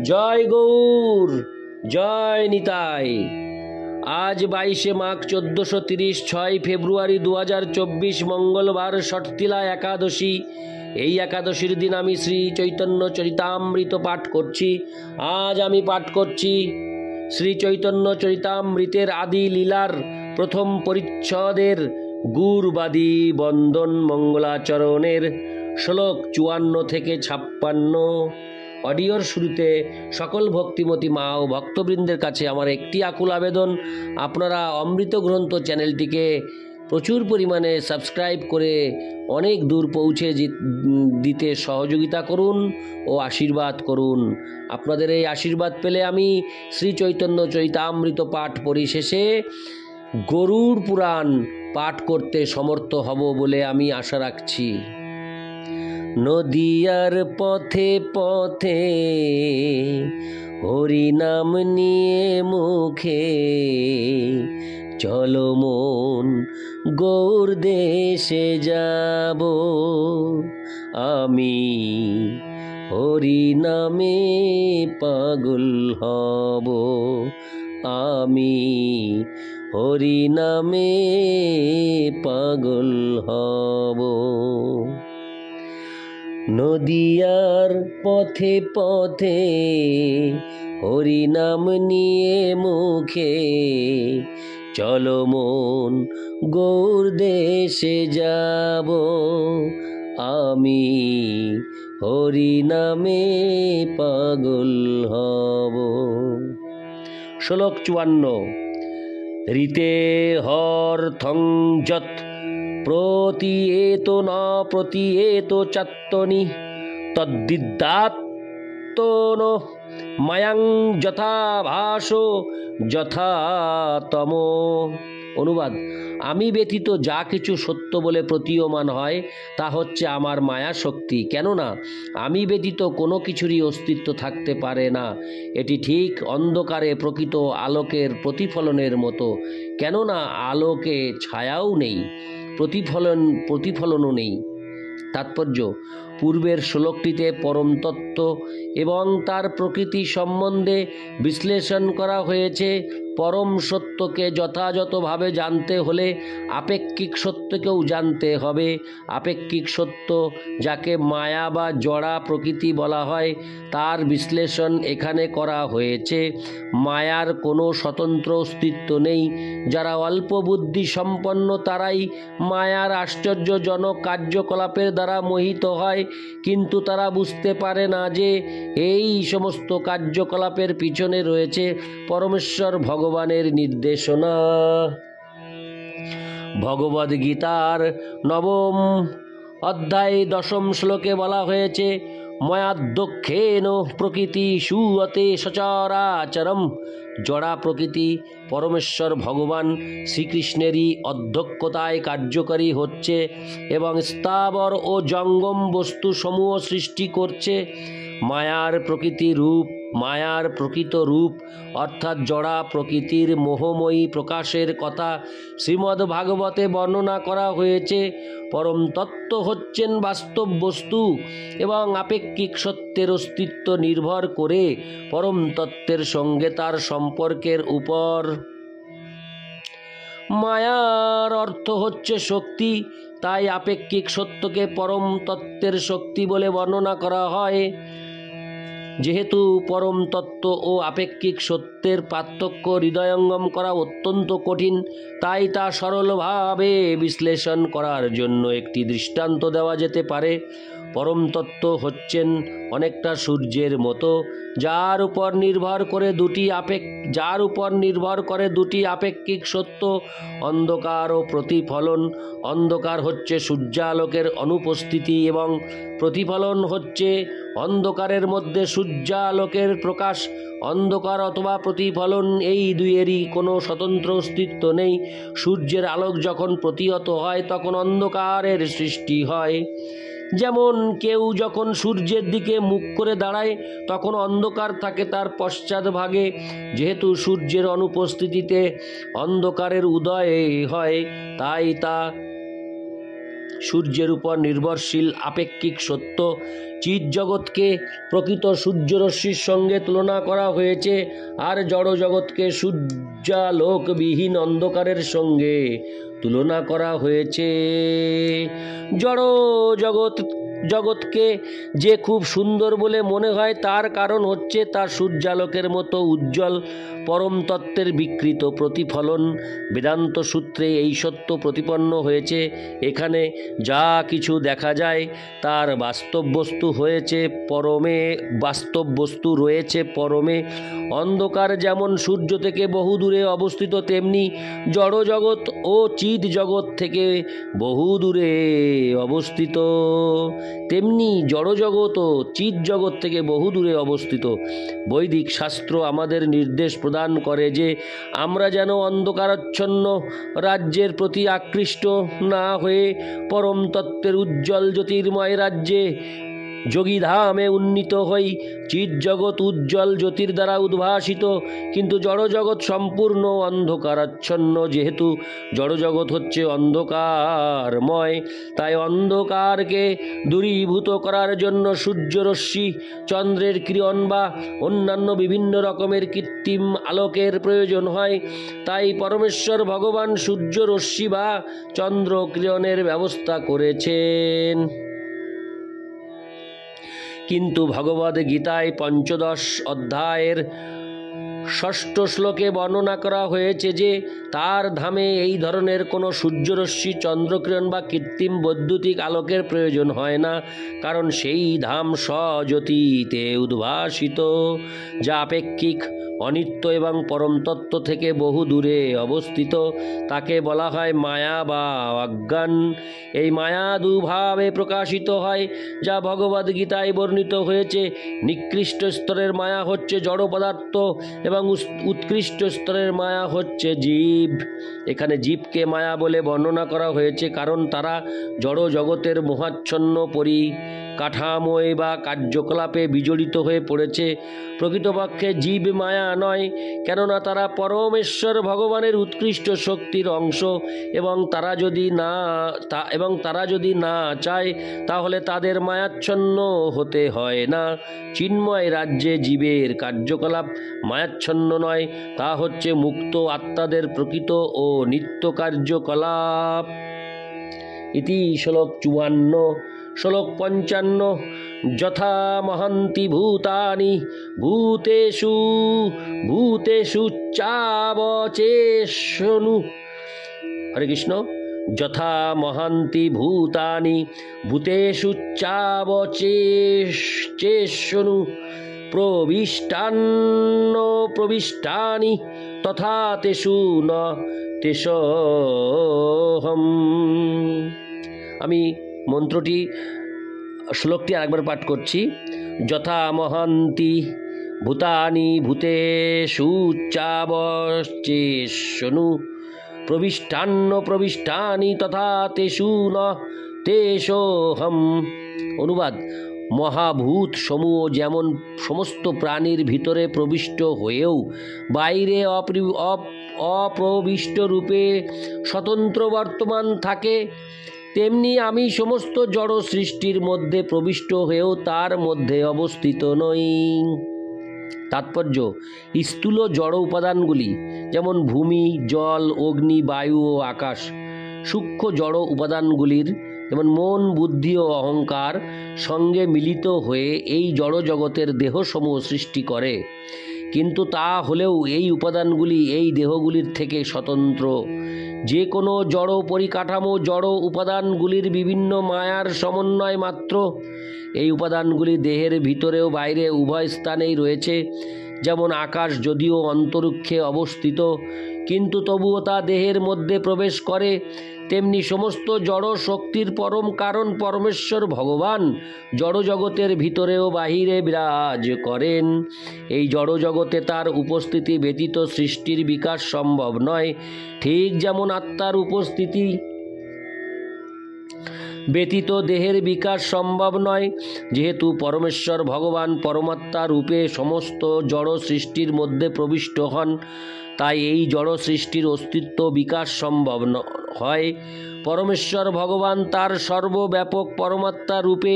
জয় গৌর, জয় নিতাই। আজ 22 মাঘ 1430, 6 ফেব্রুয়ারি 2024, মঙ্গলবার, ষটতিলা একাদশী। এই একাদশীর দিন আমি শ্রী চৈতন্য চরিতামৃত পাঠ করছি। আজ আমি পাঠ করছি শ্রী চৈতন্য চরিতামৃতের আদি লীলার প্রথম পরিচ্ছদের গুরবাদী বন্দন মঙ্গলাচরণের শ্লোক 54 থেকে 56। অডিওর শুরুতে সকল ভক্তিমতী মা ও ভক্তবৃন্দের কাছে আমার একটি আকুল আবেদন, আপনারা অমৃত গ্রন্থ চ্যানেলটিকে প্রচুর পরিমাণে সাবস্ক্রাইব করে অনেক দূর পৌঁছে দিতে সহযোগিতা করুন ও আশীর্বাদ করুন। আপনাদের এই আশীর্বাদ পেলে আমি শ্রী চৈতন্য চরিতামৃত পাঠ পরিশেষে গরুড় পুরাণ পাঠ করতে সমর্থ হব বলে আমি আশা রাখছি। নদিয়ার পথে পথে হরিনাম নিয়ে মুখে, চলো মন গৌর দেশে যাব। আমি হরিনামে পাগল হব, আমি হরিনামে পাগল হব। নদিয়ার পথে পথে হরিনাম নিয়ে মুখে, চলো মন গৌর দেশে যাব। আমি হরিনামে পাগল হব। শ্লোক 54। ঋতে হর্থং যৎ প্রতীয়েত ন প্রতীয়েত চাত্তনি তদ্বিদ্যাত্তন মায়াং যথা ভাসো যথা তম। অনুবাদ: আমি ব্যতীত যা কিছু সত্য বলে প্রতীয়মান হয় তা হচ্ছে আমার মায়া শক্তি। কেননা আমি ব্যতীত কোনো কিছুরই অস্তিত্ব থাকতে পারে না। এটি ঠিক অন্ধকারে প্রকৃত আলোকের প্রতিফলনের মতো। কেননা আলোকে ছায়াও নেই, প্রতিফলনও নেই। তাৎপর্য: পূর্বের শ্লোকটিতে পরম তত্ত্ব এবং তার প্রকৃতি সম্বন্ধে বিশ্লেষণ করা হয়েছে। পরম সত্যকে যথাযথভাবে জানতে হলে আপেক্ষিক সত্যকেও জানতে হবে। আপেক্ষিক সত্য, যাকে মায়া বা জড়া প্রকৃতি বলা হয়, তার বিশ্লেষণ এখানে করা হয়েছে। মায়ার কোনো স্বতন্ত্র অস্তিত্ব নেই। যারা অল্প বুদ্ধি সম্পন্ন তারাই মায়ার আশ্চর্যজনক কার্যকলাপের দ্বারা মোহিত হয়, কিন্তু তারা বুঝতে পারে না যে এই সমস্ত কার্যকলাপের পিছনে রয়েছে পরমেশ্বর ভগবানের নির্দেশনা। ভগবদ গীতার 9ম অধ্যায় 10ম শ্লোকে বলা হয়েছে, ময়াধ্যক্ষেন প্রকৃতি সুয়তে সচরাচরম। জড়া প্রকৃতি পরমেশ্বর ভগবান শ্রীকৃষ্ণেরই অধ্যক্ষতায় কার্যকারী হচ্ছে এবং স্থাবর ও জঙ্গম বস্তু সমূহ সৃষ্টি করছে। মায়ার প্রকৃত রূপ অর্থাৎ জড়া প্রকৃতির মোহময়ী প্রকাশের কথা শ্রীমদ্ ভাগবতে বর্ণনা করা হয়েছে। পরম তত্ত্ব হচ্ছেন বাস্তব বস্তু এবং আপেক্ষিক সত্যের অস্তিত্ব নির্ভর করে পরম তত্ত্বের সঙ্গে তার সম্পর্কের উপর। মায়ার অর্থ হচ্ছে শক্তি, তাই আপেক্ষিক সত্যকে পরম তত্ত্বের শক্তি বলে বর্ণনা করা হয়। যেহেতু পরম তত্ত্ব ও আপেক্ষিক সত্যের পার্থক্য হৃদয়ঙ্গম করা অত্যন্ত কঠিন, তাই তা সরলভাবে বিশ্লেষণ করার জন্য একটি দৃষ্টান্ত দেওয়া যেতে পারে। পরম তত্ত্ব হচ্ছেন অনেকটা সূর্যের মতো, যার উপর নির্ভর করে দুটি আপেক্ষিক সত্য, অন্ধকার ও প্রতিফলন। অন্ধকার হচ্ছে সূর্যালোকের অনুপস্থিতি এবং প্রতিফলন হচ্ছে অন্ধকারের মধ্যে সূর্যালোকের প্রকাশ। অন্ধকার অথবা প্রতিফলন, এই দুইয়েরই কোনো স্বতন্ত্র অস্তিত্ব নেই। সূর্যের আলোক যখন প্রতিহত হয় তখন অন্ধকারের সৃষ্টি হয়। যেমন কেউ যখন সূর্যের দিকে মুখ করে দাঁড়ায় তখন অন্ধকার থাকে তার পশ্চাৎভাগে। যেহেতু সূর্যের অনুপস্থিতিতে অন্ধকারের উদয় হয়, তাই তা সূর্যের উপর নির্ভরশীল আপেক্ষিক সত্য। চিৎ জগৎকে প্রকৃত সূর্যরশ্মির সঙ্গে তুলনা করা হয়েছে, আর জড় জগৎকে সূর্যালোকবিহীন অন্ধকারের সঙ্গে তুলনা করা হয়েছে। জড় জগৎকে যে খুব সুন্দর বলে মনে হয়, তার কারণ হচ্ছে তা সূর্যালোকের মতো উজ্জ্বল পরম তত্ত্বের বিকৃত প্রতিফলন। বেদান্ত সূত্রে এই সত্য প্রতিপন্ন হয়েছে। এখানে যা কিছু দেখা যায় তার বাস্তব বস্তু হয়েছে পরমে, বাস্তব বস্তু রয়েছে পরমে। অন্ধকার যেমন সূর্য থেকে বহু দূরে অবস্থিত, তেমনি জড় জগৎ ও চিৎ জগৎ থেকে বহু দূরে অবস্থিত। তেমনি জড় জগৎ ও চিৎ জগৎ থেকে বহু দূরে অবস্থিত। বৈদিক শাস্ত্র আমাদের নির্দেশ প্রদান করে যে আমরা যেন অন্ধকারাচ্ছন্ন রাজ্যের প্রতি আকৃষ্ট না হয়ে পরম তত্ত্বের উজ্জ্বল জ্যোতির্ময় রাজ্যে যোগীধামে উন্নীত হই। চিৎ জগৎ উজ্জ্বল জ্যোতির দ্বারা উদ্ভাসিত, কিন্তু জড়জগৎ সম্পূর্ণ অন্ধকারাচ্ছন্ন। যেহেতু জড়জগৎ হচ্ছে অন্ধকারময়, তাই অন্ধকারকে দূরীভূত করার জন্য সূর্যরশ্মি, চন্দ্রের কিরণ বা অন্যান্য বিভিন্ন রকমের কৃত্রিম আলোকের প্রয়োজন হয়। তাই পরমেশ্বর ভগবান সূর্যরশ্মি বা চন্দ্র কিরণের ব্যবস্থা করেছেন। কিন্তু ভগবদ্ গীতায় ৫ম অধ্যায়ের ৬ষ্ঠ শ্লোকে বর্ণনা করা হয়েছে যে তার ধামে এই ধরনের কোনো সূর্যরশ্মি, চন্দ্রকিরণ বা কৃত্রিম বৈদ্যুতিক আলোকের প্রয়োজন হয় না, কারণ সেই ধাম স্বজ্যোতিতে উদ্ভাসিত, যা আপেক্ষিক, অনিত্য এবং পরম তত্ত্ব থেকে বহু দূরে অবস্থিত। তাকে বলা হয় মায়া বা অজ্ঞান। এই মায়া দুভাবে প্রকাশিত হয়, যা ভগবদ্ গীতায় বর্ণিত হয়েছে। নিকৃষ্ট স্তরের মায়া হচ্ছে জড় পদার্থ এবং উৎকৃষ্ট স্তরের মায়া হচ্ছে জীব। এখানে জীবকে মায়া বলে বর্ণনা করা হয়েছে, কারণ তারা জড় জগতের মোহাচ্ছন্ন পরিকাঠামোয় বা কার্যকলাপে বিজড়িত হয়ে পড়েছে। প্রকৃতপক্ষে জীব মায়া নয়, কেননা তারা পরমেশ্বর ভগবানের উৎকৃষ্ট শক্তির অংশ, এবং তারা যদি না চায় তাহলে তাদের মায়াচ্ছন্ন হতে হয় না। চিন্ময় রাজ্যে জীবের কার্যকলাপ মায়াচ্ছন্ন নয়, তা হচ্ছে মুক্ত আত্মাদের প্রকৃত ও নিত্য কার্যকলাপ। ইতি শ্লোক ৫৪। শ্লোক ৫৫। যথা মহন্তি ভূতানি ভূতেষু ভূতেষু চাবচেষনু। হরে কৃষ্ণ। যথা মহন্তি ভূতানি ভূতেষু চাবচেষনু প্রবিষ্টানি তথা তেষু ন তেষহম। আমি শ্লোকটি আরেকবার পাঠ করছি। যথা মহন্তি ভূতানি ভূতেষু চাবচেষনু প্রবিষ্টানি তথা তেষু ন তেষহম। অনুবাদ: মহাভূত সমূহ যেমন সমস্ত প্রাণীর ভিতরে প্রবিষ্ট হয়েও বাইরে অপ্রবিষ্ট রূপে স্বতন্ত্র বর্তমান থাকে, তেমনি আমি সমস্ত জড় সৃষ্টির মধ্যে প্রবিষ্ট হয়েও তার মধ্যে অবস্থিত নই। তাৎপর্য: স্থূল জড় উপাদানগুলি যেমন ভূমি, জল, অগ্নি, বায়ু ও আকাশ, সূক্ষ্ম জড় উপাদানগুলির যেমন মন, বুদ্ধি ও অহংকার সঙ্গে মিলিত হয়ে এই জড় জগতের দেহসমূহ সৃষ্টি করে। কিন্তু তা হলেও এই উপাদানগুলি এই দেহগুলির থেকে স্বতন্ত্র। যে কোনো জড় পরিকাঠামো জড় উপাদানগুলির বিভিন্ন মায়ার সমন্বয় মাত্র। এই উপাদানগুলি দেহের ভিতরে ও বাইরে উভয় স্থানেই রয়েছে। যেমন আকাশ যদিও অন্তরিক্ষে অবস্থিত, কিন্তু তবুও তা দেহের মধ্যে প্রবেশ করে, তেমনি সমস্ত জড় শক্তির পরম কারণ পরমেশ্বর ভগবান জড় জগতের ভিতরে ও বাহিরে বিরাজ করেন। এই জড় জগতে তার উপস্থিতি ব্যতীত সৃষ্টির বিকাশ সম্ভব নয়। ঠিক যেমন আত্মার উপস্থিতি ব্যতীত দেহের বিকাশ সম্ভব নয়। যেহেতু পরমেশ্বর ভগবান পরমাত্মা রূপে সমস্ত জড় সৃষ্টির মধ্যে প্রবিষ্ট হন, তাই এই জড় সৃষ্টির অস্তিত্ব বিকাশ সম্ভব হয়। পরমেশ্বর ভগবান তার সর্বব্যাপক পরমাত্মা রূপে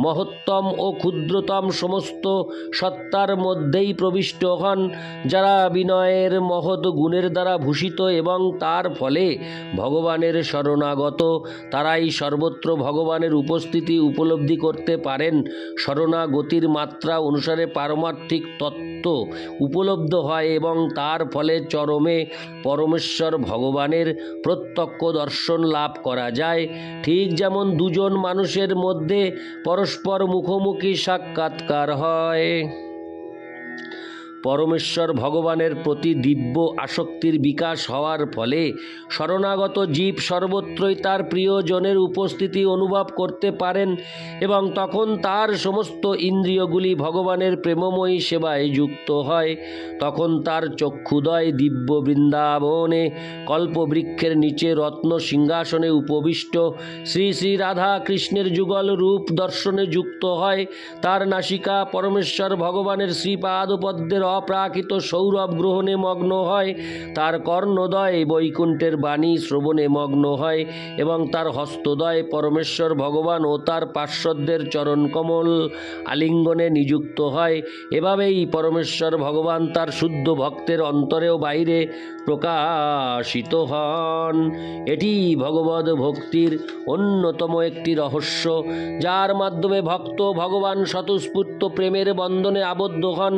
মহত্তম ও ক্ষুদ্রতম সমস্ত সত্তার মধ্যেই প্রবিষ্ট হন, যারা বিনয়ের মহৎ গুণের দ্বারা ভূষিত এবং তার ফলে ভগবানের শরণাগত, তারাই সর্বত্র ভগবানের উপস্থিতি উপলব্ধি করতে পারেন। শরণাগতির মাত্রা অনুসারে পারমার্থিক তত্ত্ব উপলব্ধ হয় এবং তার ফলে চরমে পরমেশ্বর ভগবানের প্রত্যক্ষ দর্শন লাভ করা যায়। ঠিক যেমন দুজন মানুষের মধ্যে পরস্পর মুখোমুখি সাক্ষাৎকার হয়। পরমেশ্বর ভগবানের প্রতি দিব্য আসক্তির বিকাশ হওয়ার ফলে শরণাগত জীব সর্বত্রই তার প্রিয়জনের উপস্থিতি অনুভব করতে পারেন এবং তখন তার সমস্ত ইন্দ্রিয়গুলি ভগবানের প্রেমময়ী সেবায় যুক্ত হয়। তখন তার চক্ষুদয় দিব্য বৃন্দাবনে কল্পবৃক্ষের নিচে রত্ন সিংহাসনে উপবিষ্ট শ্রী শ্রী রাধা কৃষ্ণের যুগল রূপ দর্শনে যুক্ত হয়। তার নাসিকা পরমেশ্বর ভগবানের শ্রীপাদপদ্মের অপ্রাকৃত সৌরভ গ্রহণে মগ্ন হয়, তার কর্ণদয় বৈকুণ্ঠের বাণী শ্রবণে মগ্ন হয় এবং তার হস্তদয় পরমেশ্বর ভগবান ও তার পার্শ্বদের চরণকমল আলিঙ্গনে নিযুক্ত হয়। এভাবেই পরমেশ্বর ভগবান তার শুদ্ধ ভক্তের অন্তরে ও বাইরে প্রকাশিত হন। এটি ভগবদ ভক্তির অন্যতম একটি রহস্য, যার মাধ্যমে ভক্ত ভগবান স্বতঃস্ফূর্ত প্রেমের বন্ধনে আবদ্ধ হন।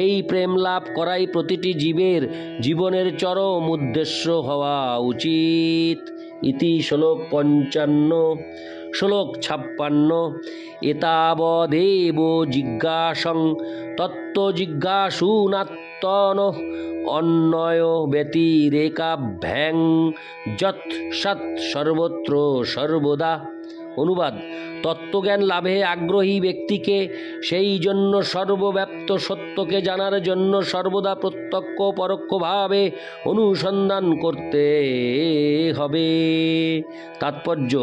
এই প্রেম লাভ করাই প্রতিটি জীবের জীবনের চরম উদ্দেশ্য হওয়া উচিত। ইতি শ্লোক 55। শ্লোক 56। এতাবদেব জিজ্ঞাসং তত্ত্বজিজ্ঞাসূনাত্মন অন্যয় ব্যতিরেকাভ্যাং যৎ সৎ সর্বত্র সর্বদা। অনুবাদ: তত্ত্বজ্ঞান লাভে আগ্রহী ব্যক্তিকে সেই জন্য সর্বব্যাপ্ত সত্যকে জানার জন্য সর্বদা প্রত্যক্ষ পরোক্ষভাবে অনুসন্ধান করতে হবে। তাৎপর্য: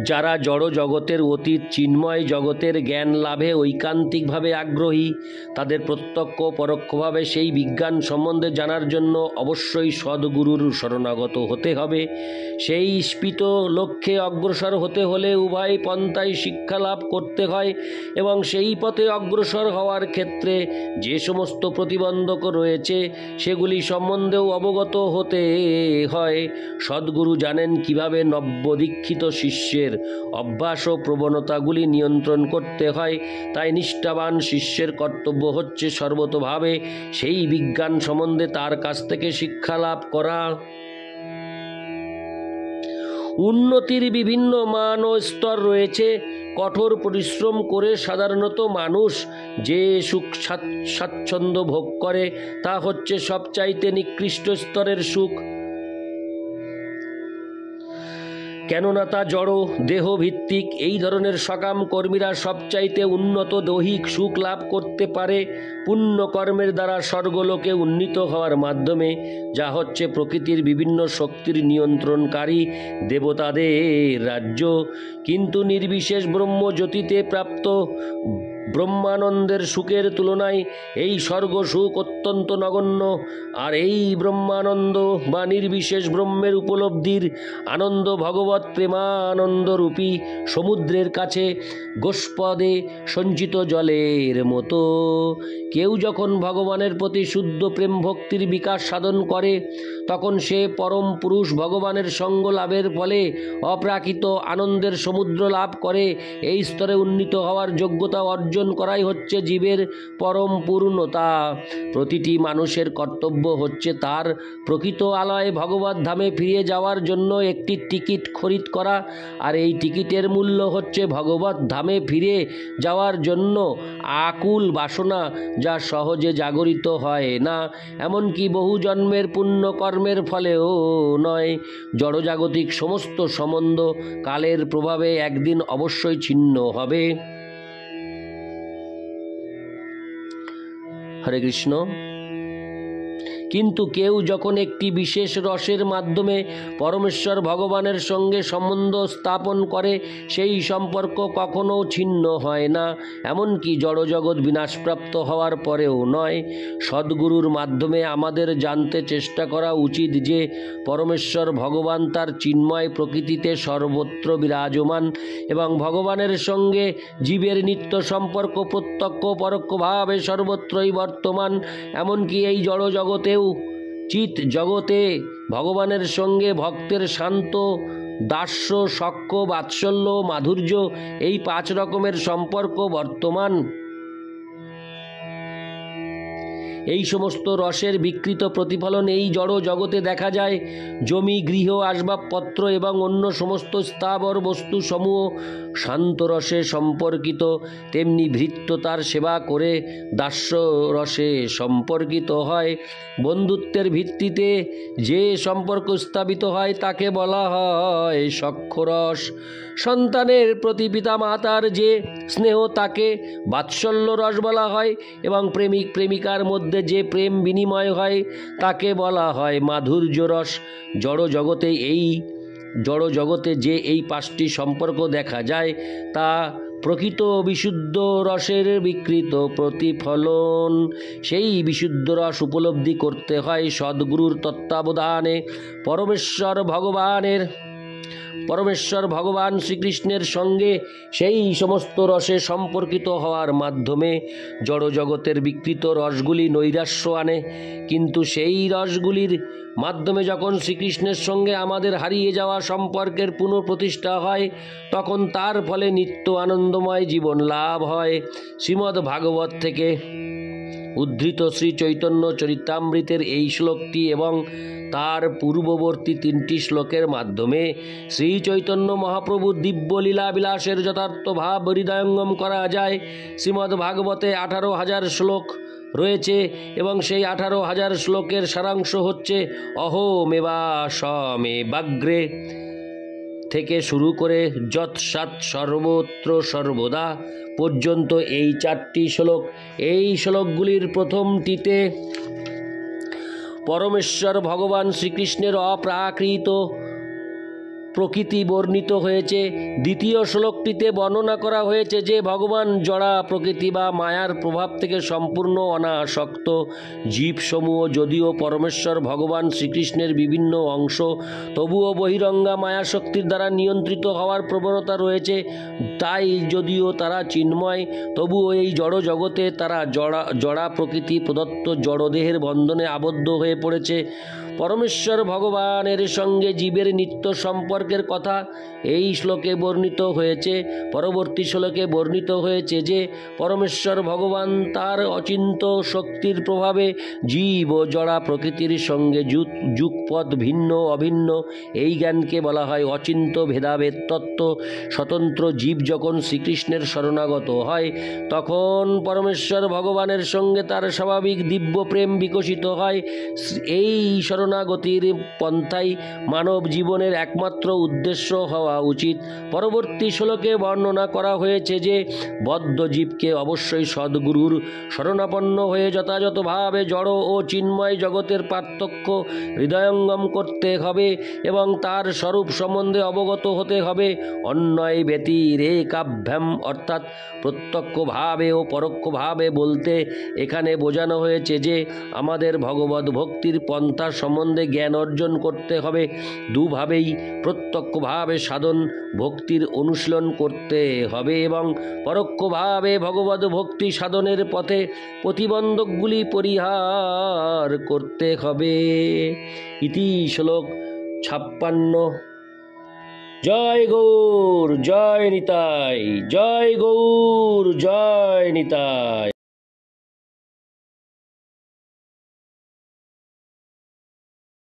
যারা জড় জগতের অতীত চিন্ময় জগতের জ্ঞান লাভে ঐকান্তিকভাবে আগ্রহী, তাদের প্রত্যক্ষ পরোক্ষভাবে সেই বিজ্ঞান সম্বন্ধে জানার জন্য অবশ্যই সদ্গুরুর শরণাগত হতে হবে। সেই স্ফীত লক্ষ্যে অগ্রসর হতে হলে উভয় পন্থায় শিক্ষা লাভ করতে হয় এবং সেই পথে অগ্রসর হওয়ার ক্ষেত্রে যে সমস্ত প্রতিবন্ধক রয়েছে সেগুলি সম্বন্ধেও অবগত হতে হয়। সদ্গুরু জানেন কিভাবে নব্যদীক্ষিত শিষ্যের অভ্যাস ও প্রবণতাগুলি নিয়ন্ত্রণ করতে হয়। তাই নিষ্ঠাবান শিষ্যের কর্তব্য হচ্ছে সর্বতোভাবে সেই বিজ্ঞান সম্বন্ধে তার কাছ থেকে শিক্ষা লাভ করা। উন্নতির বিভিন্ন মান ও স্তর রয়েছে। কঠোর পরিশ্রম করে সাধারণত মানুষ যে সুখ স্বাচ্ছন্দ্য ভোগ করে তা হচ্ছে সবচাইতে নিকৃষ্ট স্তরের সুখ, কেননা তা জড় দেহভিত্তিক। এই ধরনের সকাম কর্মীরা সবচাইতে উন্নত দৈহিক সুখ লাভ করতে পারে পুণ্যকর্মের দ্বারা স্বর্গলোকে উন্নীত হওয়ার মাধ্যমে, যা হচ্ছে প্রকৃতির বিভিন্ন শক্তির নিয়ন্ত্রণকারী দেবতাদের রাজ্য। কিন্তু নির্বিশেষ ব্রহ্মজ্যোতিতে প্রাপ্ত ব্রহ্মানন্দের সুখের তুলনায় এই স্বর্গ সুখ অত্যন্ত নগণ্য। আর এই ব্রহ্মানন্দ বা নির্বিশেষ ব্রহ্মের উপলব্ধির আনন্দ ভগবৎ প্রেমানন্দ রূপী সমুদ্রের কাছে গোষ্পদে সঞ্চিত জলের মতো। কেউ যখন ভগবানের প্রতি শুদ্ধ প্রেম ভক্তির বিকাশ সাধন করে, তখন সে পরম পুরুষ ভগবানের সঙ্গ লাভের ফলে অপ্রাকৃত আনন্দের সমুদ্র লাভ করে। এই স্তরে উন্নীত হওয়ার যোগ্যতা অর্জন করাই হচ্ছে জীবের পরম পূর্ণতা। প্রতিটি মানুষের কর্তব্য হচ্ছে তার প্রকৃত আলয় ভগবত ধামে ফিরে যাওয়ার জন্য একটি টিকিট খরিদ করা। আর এই টিকিটের মূল্য হচ্ছে ভগবত ধামে ফিরে যাওয়ার জন্য আকুল বাসনা, যা সহজে জাগরিত হয় না, এমনকি বহু জন্মের পুণ্যকর্মের ফলেও নয়। জড়জাগতিক সমস্ত সম্বন্ধ কালের প্রভাবে একদিন অবশ্যই ছিন্ন হবে। হরে কৃষ্ণ। কিন্তু কেউ যখন একটি বিশেষ রসের মাধ্যমে পরমেশ্বর ভগবানের সঙ্গে সম্বন্ধ স্থাপন করে, সেই সম্পর্ক কখনো ছিন্ন হয় না, এমনকি জড়জগৎ বিনাশপ্রাপ্ত হওয়ার পরেও নয়। সদ্গুরুর মাধ্যমে আমাদের জানতে চেষ্টা করা উচিত যে পরমেশ্বর ভগবান তার চিন্ময় প্রকৃতিতে সর্বত্র বিরাজমান এবং ভগবানের সঙ্গে জীবের নিত্য সম্পর্ক প্রত্যক্ষ পরোক্ষভাবে সর্বত্রই বর্তমান। এমনকি এই জড় জগতেও, চিৎ জগতে ভগবানের সঙ্গে ভক্তের শান্ত দাস্য, সখ্য, বাৎসল্য, মাধুর্য, এই 5 রকমের সম্পর্ক বর্তমান। এই সমস্ত রসের বিকৃত প্রতিফলন এই জড় জগতে দেখা যায়। জমি, গৃহ, আসবাবপত্র এবং অন্য সমস্ত স্থাবর বস্তু সমূহ শান্ত রসে সম্পর্কিত, তেমনি ভৃত্য তার সেবা করে দাস্য রসে সম্পর্কিত হয়। বন্ধুত্বের ভিত্তিতে যে সম্পর্ক স্থাপিত হয় তাকে বলা হয় সখ্যরস। সন্তানের প্রতি পিতা মাতার যে স্নেহ তাকে বাৎসল্য রস বলা হয় এবং প্রেমিক প্রেমিকার মধ্যে যে প্রেম বিনিময় হয় তাকে বলা হয় মাধুর্য রস। জড় জগতে যে এই 5টি সম্পর্ক দেখা যায় তা প্রকৃত বিশুদ্ধ রসের বিকৃত প্রতিফলন। সেই বিশুদ্ধ রস উপলব্ধি করতে হয় সদ্গুরুর তত্ত্বাবধানে। পরমেশ্বর ভগবান শ্রীকৃষ্ণের সঙ্গে সেই সমস্ত রসে সম্পর্কিত হওয়ার মাধ্যমে জড় জগতের বিকৃত রসগুলি নৈরাশ্য আনে। কিন্তু সেই রসগুলির মাধ্যমে যখন শ্রীকৃষ্ণের সঙ্গে আমাদের হারিয়ে যাওয়া সম্পর্কের পুনঃপ্রতিষ্ঠা হয়, তখন তার ফলে নিত্য আনন্দময় জীবন লাভ হয়। শ্রীমদ্ ভাগবত থেকে উদ্ধৃত শ্রী চৈতন্য চরিতামৃতের এই শ্লোকটি এবং তার পূর্ববর্তী 3টি শ্লোকের মাধ্যমে শ্রী চৈতন্য মহাপ্রভুর দিব্য লীলা বিলাসের যথার্থ ভাব হৃদয়ঙ্গম করা যায়। শ্রীমদ্ ভাগবতে 18,000 শ্লোক রয়েছে এবং সেই 18,000 শ্লোকের সারাংশ হচ্ছে অহোমেবাসমে থেকে শুরু করে যৎসাৎ সর্বত্র সর্বদা পর্যন্ত এই 4টি শ্লোক। এই শ্লোকগুলির প্রথমটিতে পরমেশ্বর ভগবান শ্রীকৃষ্ণের অপ্রাকৃত প্রকৃতি বর্ণিত হয়েছে। দ্বিতীয় শ্লোকটিতে বর্ণনা করা হয়েছে যে ভগবান জড়া প্রকৃতি বা মায়ার প্রভাব থেকে সম্পূর্ণ অনাসক্ত। জীবসমূহ যদিও পরমেশ্বর ভগবান শ্রীকৃষ্ণের বিভিন্ন অংশ, তবুও বহিরঙ্গা মায়াশক্তির দ্বারা নিয়ন্ত্রিত হওয়ার প্রবণতা রয়েছে। তাই যদিও তারা চিন্ময়, তবুও এই জড় জগতে তারা জড়া প্রকৃতি প্রদত্ত জড়দেহের বন্ধনে আবদ্ধ হয়ে পড়েছে। পরমেশ্বর ভগবানের সঙ্গে জীবের নিত্য সম্পর্কের কথা এই শ্লোকে বর্ণিত হয়েছে। পরবর্তী শ্লোকে বর্ণিত হয়েছে যে পরমেশ্বর ভগবান তার অচিন্ত শক্তির প্রভাবে জীব ও জড়া প্রকৃতির সঙ্গে যুগপৎ ভিন্ন অভিন্ন। এই জ্ঞানকে বলা হয় অচিন্ত ভেদাভেদ তত্ত্ব। স্বতন্ত্র জীব যখন শ্রীকৃষ্ণের শরণাগত হয়, তখন পরমেশ্বর ভগবানের সঙ্গে তার স্বাভাবিক দিব্য প্রেম বিকশিত হয়। এই শরণাগতির পন্থাই মানব জীবনের একমাত্র উদ্দেশ্য হওয়া উচিত। পরবর্তী শ্লোকে বর্ণনা করা হয়েছে যে বদ্ধ জীবকে অবশ্যই সদ্গুরুর শরণাপন্ন হয়ে যথাযথভাবে জড় ও চিন্ময় জগতের পার্থক্য হৃদয়ঙ্গম করতে হবে এবং তার স্বরূপ সম্বন্ধে অবগত হতে হবে। অন্যয় ব্যতিরেকাভ্যাম অর্থাৎ প্রত্যক্ষভাবে ও পরোক্ষভাবে বলতে এখানে বোঝানো হয়েছে যে আমাদের ভগবত ভক্তির পন্থা সম্বন্ধে জ্ঞান অর্জন করতে হবে। দুভাবেই প্রত্যক্ষভাবে সাধন ভক্তির অনুশীলন করতে হবে এবং পরোক্ষভাবে ভগবত ভক্তি সাধনের পথে প্রতিবন্ধকগুলি পরিহার করতে হবে। ইতি শ্লোক 56। জয় গৌর, জয় নিতাই, জয় গৌর, জয় নিতাই।